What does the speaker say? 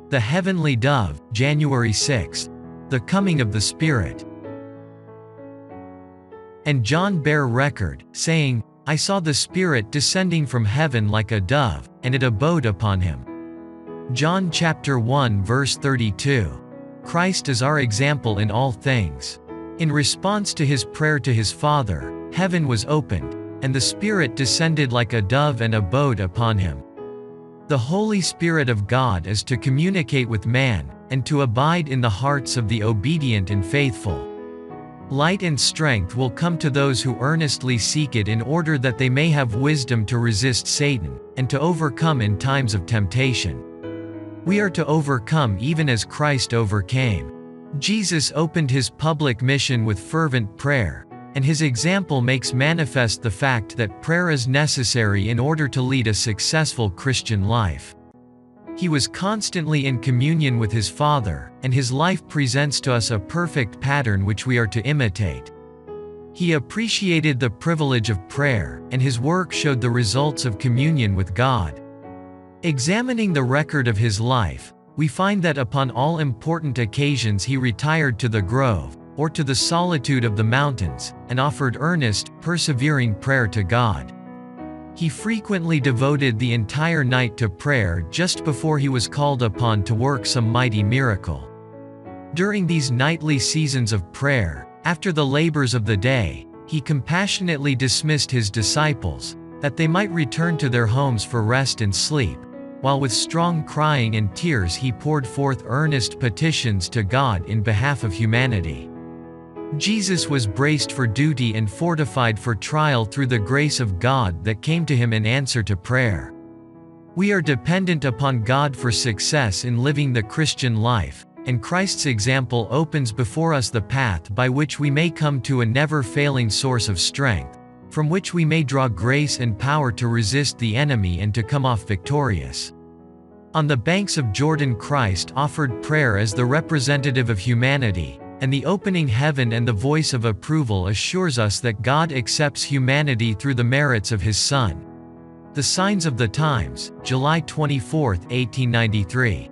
The Heavenly Dove, January 6. The Coming of the Spirit. And John bare record, saying, I saw the Spirit descending from heaven like a dove, and it abode upon him. John chapter 1 verse 32. Christ is our example in all things. In response to his prayer to his Father, heaven was opened, and the Spirit descended like a dove and abode upon him. The Holy Spirit of God is to communicate with man, and to abide in the hearts of the obedient and faithful. Light and strength will come to those who earnestly seek it in order that they may have wisdom to resist Satan, and to overcome in times of temptation. We are to overcome even as Christ overcame. Jesus opened his public mission with fervent prayer, and his example makes manifest the fact that prayer is necessary in order to lead a successful Christian life. He was constantly in communion with his Father, and his life presents to us a perfect pattern which we are to imitate. He appreciated the privilege of prayer, and his work showed the results of communion with God. Examining the record of his life, we find that upon all important occasions he retired to the grove, or to the solitude of the mountains, and offered earnest, persevering prayer to God. He frequently devoted the entire night to prayer just before he was called upon to work some mighty miracle. During these nightly seasons of prayer, after the labors of the day, he compassionately dismissed his disciples, that they might return to their homes for rest and sleep, while with strong crying and tears he poured forth earnest petitions to God in behalf of humanity. Jesus was braced for duty and fortified for trial through the grace of God that came to him in answer to prayer. We are dependent upon God for success in living the Christian life, and Christ's example opens before us the path by which we may come to a never-failing source of strength, from which we may draw grace and power to resist the enemy and to come off victorious. On the banks of Jordan, Christ offered prayer as the representative of humanity, and the opening heaven and the voice of approval assures us that God accepts humanity through the merits of his Son. The Signs of the Times, July 24, 1893.